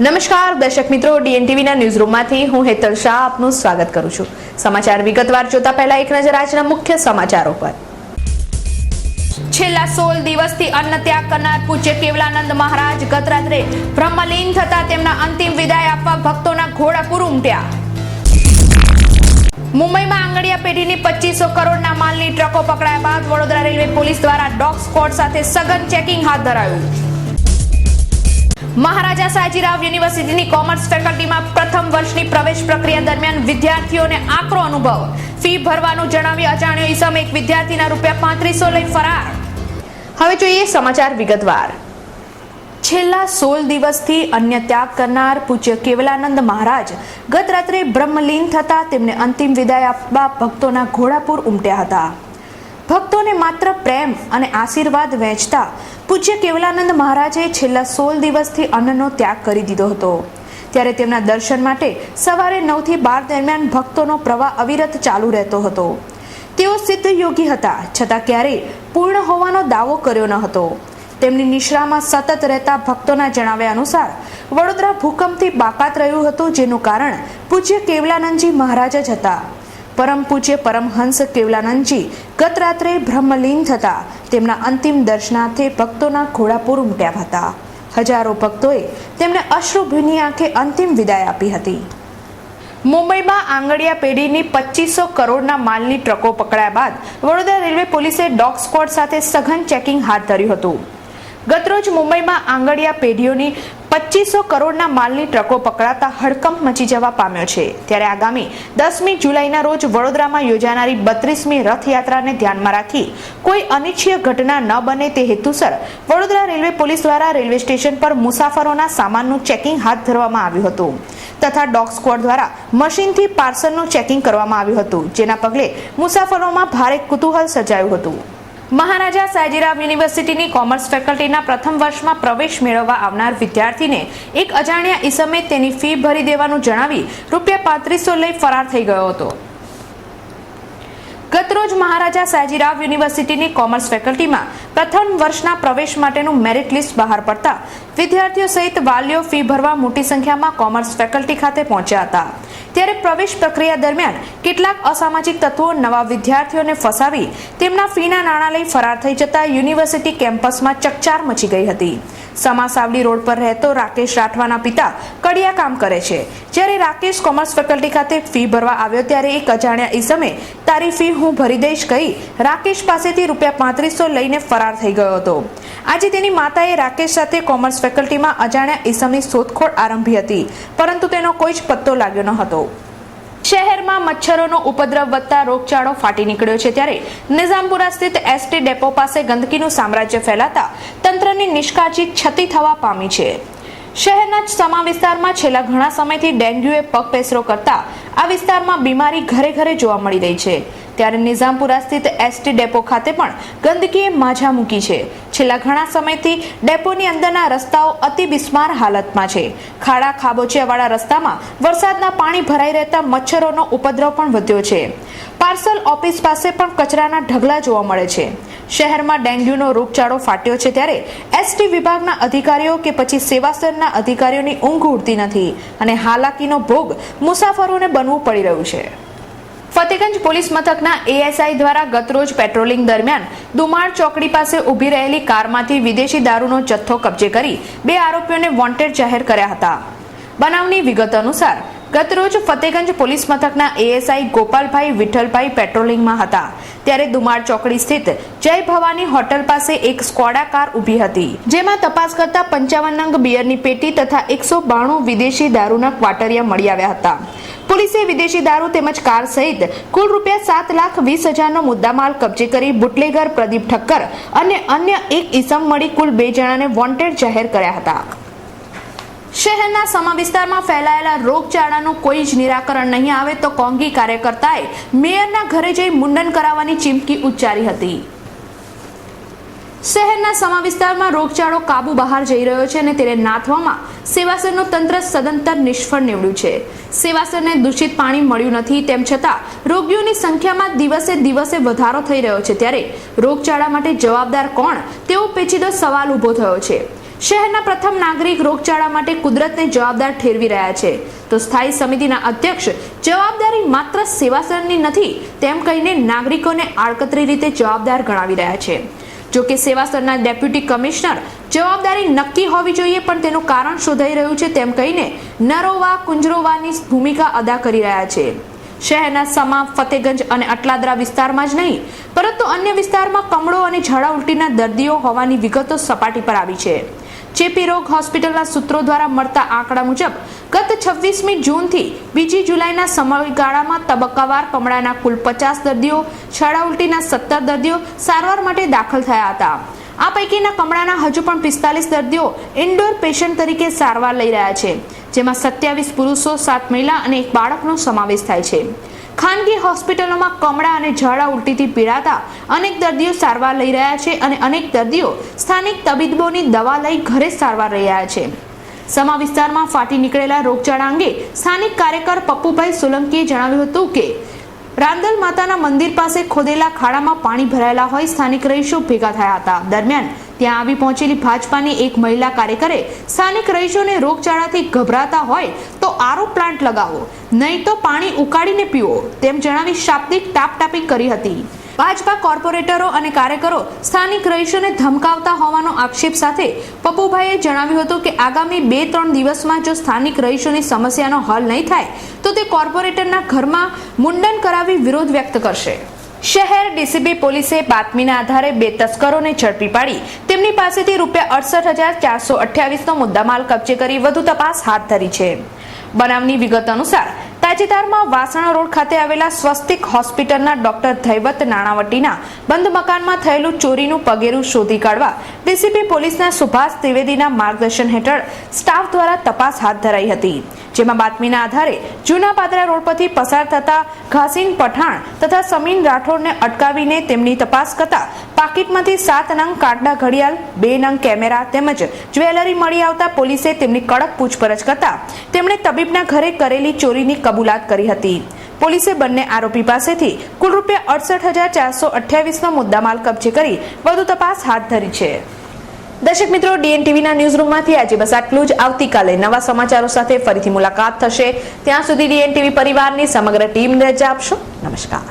નમસ્કાર દર્શક મિત્રો, ડીએનટીવીના ન્યૂઝરૂમમાંથી હું હેતલ શાહ આપનું સ્વાગત કરું છું। સમાચાર વિગતવાર જોતા પહેલા એક નજર આજના મુખ્ય સમાચારો પર। છેલ્લા 16 દિવસથી અન્ન ત્યાગ કરનાર પૂજ્ય કેવલાનંદ મહારાજ ગત રાત્રે બ્રહ્મલીન થતા તેમના અંતિમ વિદાય આપવા ભક્તોના ઘોડાપુર ઉમટ્યા। મુંબઈમાં આંગડિયા પેઢીની 2500 કરોડના માલની ટ્રકો પકડાયા બાદ વડોદરા રેલવે પોલીસ દ્વારા ડોગ સ્ક્વોડ સાથે સઘન ચેકિંગ હાથ ધરાયું। મહારાજા સાજીરાવ યુનિવર્સિટીની કોમર્સ ફેકલ્ટીમાં પ્રથમ વર્ષની પ્રવેશ પ્રક્રિયા દરમિયાન વિદ્યાર્થીઓને આકરો અનુભવ। ફી ભરવાનું જણાવી અજાણ્યો ઈસમ એક વિદ્યાર્થીના ₹3500 લઈ ફરાર। હવે જોઈએ સમાચાર વિગતવાર। છેલ્લા 16 દિવસથી અન્ય ત્યાગ કરનાર પૂજ્ય કેવલાનંદ મહારાજ ગત રાત્રે બ્રહ્મલીન થતા તેમને અંતિમ વિદાય આપવા ભક્તોના ઘોડાપુર ઉમટ્યા હતા। ભક્તોને માત્ર પ્રેમ અને આશીર્વાદ વહેંચતા પૂજ્ય કેવલાનંદ મહારાજે છેલ્લા 16 દિવસથી અન્નનો ત્યાગ કરી દીધો હતો। ત્યારે તેમના દર્શન માટે સવારે 9 થી 12 દરમિયાન ભક્તોનો પ્રવાહ અવિરત ચાલુ રહેતો હતો। તેઓ સિદ્ધ યોગી હતા, છતાં ક્યારેય પૂર્ણ હોવાનો દાવો કર્યો ન હતો। તેમની નિશ્રામાં સતત રહેતા ભક્તોના જણાવ્યા અનુસાર વડોદરા ભૂકંપથી બાકાત રહ્યું હતું, જેનું કારણ પૂજ્ય કેવલાનંદજી મહારાજ જ હતા। પરમ પૂજ્ય પરમહંસ કેવલાનંદજી ગત રાત્રે બ્રહ્મલીન થતા તેમના અંતિમ દર્શનાર્થે ભક્તોના ઘોડાપુર ઉમટ્યા હતા। હજારો ભક્તોએ તેમને અશ્રુભીની આંખે અંતિમ વિદાય આપી હતી। મુંબઈમાં આંગડિયા પેઢીની 2500 કરોડના માલની ટ્રકો પકડાયા બાદ વડોદરા રેલવે પોલીસે ડોગ સ્ક્વોડ સાથે સઘન ચેકિંગ હાથ ધર્યું હતું। ગતરોજ મુંબઈમાં આંગડિયા પેઢીઓની 2500 કરોડના માલની ટ્રકો પકડાતા હડકંપ મચી જવા પામ્યો છે। ત્યારે આગામી 10મી જુલાઈના રોજ વડોદરામાં યોજાનારી 32મી રથયાત્રાને ધ્યાનમાં રાખી કોઈ અનિચ્છનીય ઘટના ન બને તે હેતુસર વડોદરા રેલવે પોલીસ દ્વારા રેલવે સ્ટેશન પર મુસાફરોના સામાનનું ચેકિંગ હાથ ધરવામાં આવ્યું હતું તથા ડોગ સ્ક્વોડ દ્વારા મશીનથી પાર્સલનું ચેકિંગ કરવામાં આવ્યું હતું, જેના પગલે મુસાફરોમાં ભારે કુતૂહલ સર્જાયું હતું। મહારાજા સાજીરાવ યુનિવર્સિટીની કોમર્સ ફેકલ્ટીના પ્રથમ વર્ષમાં પ્રવેશ મેળવવા આવનાર વિદ્યાર્થીને એક અજાણ્યા ઈસમે તેની ફી ભરી દેવાનું જણાવી ₹3500 લઈ ફરાર થઈ ગયો હતો। ગતરોજ મહારાજા સાજીરાવ યુનિવર્સિટીની કોમર્સ ફેકલ્ટીમાં પ્રથમ વર્ષના પ્રવેશ માટેનું મેરિટ લિસ્ટ બહાર પડતા વિદ્યાર્થીઓ સહિત વાલીઓ ફી ભરવા મોટી સંખ્યામાં કોમર્સ ફેકલ્ટી ખાતે પહોંચ્યા હતા। ત્યારે પ્રવેશ પ્રક્રિયા દરમિયાન કેટલાક અસામાજિક તત્વો નવા વિદ્યાર્થીઓને ફસાવી તેમના ફીના નાણાં લઈ ફરાર થઈ જતા યુનિવર્સિટી કેમ્પસમાં ચકચાર મચી ગઈ હતી। સમાસાવડી રોડ પર રહેતો રાકેશ રાઠવાના પિતા કડિયા કામ કરે છે। જ્યારે રાકેશ કોમર્સ ફેકલ્ટી ખાતે ફી ભરવા આવ્યો ત્યારે એક અજાણ્યા ઈસમે તારી ફી હું ભરી દઈશ કહી રાકેશ પાસેથી ₹3500 લઈને ફરાર થઈ ગયો હતો। આજે તેની માતાએ રાકેશ સાથે કોમર્સ ફેકલ્ટીમાં અજાણ્યા ઈસમની શોધખોળ આરંભી હતી, પરંતુ તેનો કોઈ જ પત્તો લાગ્યો ન હતો। શહેરમાં મચ્છરોનો ઉપદ્રવ વધતા રોગચાળો ફાટી નીકળ્યો છે। ત્યારે નિઝામપુરા સ્થિત એસટી ડેપો પાસે ગંદકીનું સામ્રાજ્ય ફેલાતા તંત્રની નિષ્કાળજી છતી થવા પામી છે। શહેરના સમા વિસ્તારમાં છેલ્લા ઘણા સમયથી ડેન્ગ્યુએ પગપેસરો કરતા આ વિસ્તારમાં બીમારી ઘરે ઘરે જોવા મળી રહી છે। ત્યારે નિઝામપુરા સ્થિત એસટી ડેપો ખાતે પણ ગંદકીએ માઝા મૂકી છે। છેલ્લા ઘણા સમયથી ડેપોની અંદરના રસ્તાઓ અતિ બિસ્માર હાલતમાં છે। ખાડા ખાબોચિયાવાળા રસ્તામાં વરસાદના પાણી ભરાઈ રહેતા મચ્છરોનો ઉપદ્રવ પણ વધ્યો છે। પાર્સલ ઓફિસ પાસે પણ કચરાના ઢગલા જોવા મળે છે। શહેરમાં ડેન્ગ્યુનો રોગચાળો ફાટ્યો છે, ત્યારે એસટી વિભાગના અધિકારીઓ કે પછી સેવાસરના અધિકારીઓની ઊંઘ ઉડતી નથી અને હાલાકીનો ભોગ મુસાફરોને બનવું પડી રહ્યું છે। ફતેગંજ પોલીસ મથકના એએસઆઈ દ્વારા ગતરોજ પેટ્રોલિંગ દરમિયાન દુમાળ ચોકડી પાસે ઊભી રહેલી કારમાંથી વિદેશી દારૂનો જથ્થો કબજે કરી 2 આરોપીઓને વોન્ટેડ જાહેર કર્યા હતા। બનાવની વિગત અનુસાર ગતરોજ ફતેગંજ પોલીસ મથકના એએસઆઈ ગોપાલભાઈ વિઠ્ઠલભાઈ પેટ્રોલિંગમાં હતા, ત્યારે દુમાળ ચોકડી સ્થિત જય ભવાની હોટલ પાસે એક સ્કોડા કાર ઊભી હતી, જેમાં તપાસ કરતા 55 નંગ બિયરની પેટી તથા 192 વિદેશી દારૂના ક્વાટરિયા મળી આવ્યા હતા। પોલીસે વિદેશી દારૂ તેમજ કાર સહિત કુલ ₹7,20,000નો મુદ્દામાલ કબજે કરી બુટલેગર પ્રદીપ ઠક્કર અને અન્ય એક ઈસમ મળી કુલ 2 જણાને વોન્ટેડ જાહેર કર્યા હતા। શહેરના સમા વિસ્તારમાં ફેલાયેલા રોગચાળાનું કોઈ જ નિરાકરણ નહીં આવે તો કોંગી કાર્યકર્તાએ મેયરના ઘરે જઈ મુંડન કરાવવાની ચીમકી ઉચ્ચારી હતી। શહેરના સમા વિસ્તારમાં રોગચાળો કાબુ બહાર જઈ રહ્યો છે અને તેને નાથવામાં સેવાસરનું તંત્ર સદંતર નિષ્ફળ નીવડ્યું છે। સેવાસરને દૂષિત પાણી મળ્યું નથી, તેમ છતાં રોગીઓની સંખ્યામાં દિવસે દિવસે વધારો થઈ રહ્યો છે। ત્યારે રોગચાળા માટે જવાબદાર કોણ તેવો પેચીદો સવાલ ઊભો થયો છે। શહેરના પ્રથમ નાગરિક રોગચાળા માટે કુદરતને જવાબદાર ઠેરવી રહ્યા છે, તો સ્થાયી સમિતિના અધ્યક્ષ જવાબદારી માત્ર સેવાસરની નથી તેમ કહીને નાગરિકોને આડકતરી રીતે જવાબદાર ગણાવી રહ્યા છે. જો કે સેવાસરના ડેપ્યુટી કમિશનર જવાબદારી નક્કી હોવી જોઈએ પણ તેનું કારણ શોધાઈ રહ્યું છે તેમ કહીને નરોવા કુંજરોવાની ભૂમિકા અદા કરી રહ્યા છે. શહેરના સમા, ફતેગંજ અને અટલાદરા વિસ્તારમાં જ નહીં પરંતુ અન્ય વિસ્તારમાં કમળો અને ઝાડા ઉલટીના દર્દીઓ હોવાની વિગતો સપાટી પર આવી છે. ચેપી રોગ હોસ્પિટલના સૂત્રો દ્વારા મળતા આંકડા મુજબ ગત 26મી જૂનથી 2 જુલાઈના સમયગાળામાં તબક્કાવાર કમળાના કુલ 50 દર્દીઓ, ઝાડા ઉલટીના 17 દર્દીઓ સારવાર માટે દાખલ થયા હતા. આ પૈકીના કમળાના હજુ પણ 45 દર્દીઓ ઇન્ડોર પેશન્ટ તરીકે સારવાર લઈ રહ્યા છે, જેમાં 27 પુરુષો, 7 મહિલા અને 1 બાળકનો સમાવેશ થાય છે. ખાનગી હોસ્પિટલોમાં કમળા અને ઝાડા ઉલટીથી પીડાતા અનેક દર્દીઓ સારવાર લઈ રહ્યા છે અને અનેક દર્દીઓ સ્થાનિક તબીબોની દવા લઈ ઘરે સારવાર લઈ રહ્યા છે. સમા વિસ્તારમાં ફાટી નીકળેલા રોગચાળા અંગે સ્થાનિક કાર્યકર પપ્પુભાઈ સોલંકીએ જણાવ્યું હતું કે રાંદલ માતાના મંદિર પાસે ખોદેલા ખાડામાં પાણી ભરાયેલા હોય સ્થાનિક રહીશો ભેગા થયા હતા. દરમિયાન ત્યાં આવી પહોંચેલી ભાજપાની એક મહિલા કાર્યકરે સ્થાનિક રહીશોને રોગચાળાથી ગભરાતા હોય તો આરો પ્લાન્ટ લગાવો, નહીં તો પાણી ઉકાળીને પીવો તેમ જણાવી શાબ્દિક ટાપટાપી કરી હતી. ભાજપા કોર્પોરેટરો અને કાર્યકરો સ્થાનિક રહીશોને ધમકાવતા હોવાનો આક્ષેપ સાથે પપ્પુભાઈએ જણાવ્યું હતું કે આગામી 2-3 દિવસમાં જો સ્થાનિક રહીશોની સમસ્યાનો હલ નહીં થાય તો તે કોર્પોરેટરના ઘરમાં મુંડન કરાવી વિરોધ વ્યક્ત કરશે. શહેર ડીસીબી પોલીસે બાતમીના આધારે 2 તસ્કરોને ઝડપી પાડી તેમની પાસેથી ₹68,428નો મુદ્દામાલ કબજે કરી વધુ તપાસ હાથ ધરી છે. બનાવની વિગત અનુસાર તાજેતરમાં વાસણા રોડ ખાતે આવેલા સ્વસ્તિક હોસ્પિટલના ડોક્ટર ધૈવત નાણાવટીના બંધ મકાનમાં થયેલું ચોરીનું પગેરું શોધી કાઢવા ડીસીપી પોલીસના સુભાષ ત્રિવેદીના માર્ગદર્શન હેઠળ સ્ટાફ દ્વારા તપાસ હાથ ધરાઈ હતી. જેમાં બાતમીના આધારે જૂના પાદરા રોડ પરથી પસાર થતા ઘાસીન પઠાણ તથા સમીન રાઠોડને અટકાવીને તેમની તપાસ કરતા પાકીટમાંથી 7 નંગ કાટલા ઘડિયાળ, 2 નંગ કેમેરા તેમજ જ્વેલરી મળી આવતા પોલીસે તેમની કડક પૂછપરછ કરતા તેમણે તબીબના ઘરે કરેલી ચોરીની કબૂલાત કરી હતી. પોલીસે બંને આરોપી પાસેથી કુલ ₹68,428નો મુદ્દામાલ કબજે કરી વધુ તપાસ હાથ ધરી છે. દર્શક મિત્રો, ડીએનટીવીના ન્યૂઝરૂમમાંથી આજે બસ આટલું જ. આવતીકાલે નવા સમાચારો સાથે ફરીથી મુલાકાત થશે. ત્યાં સુધી ડીએનટીવી પરિવારની સમગ્ર ટીમ રજા આપશો. નમસ્કાર.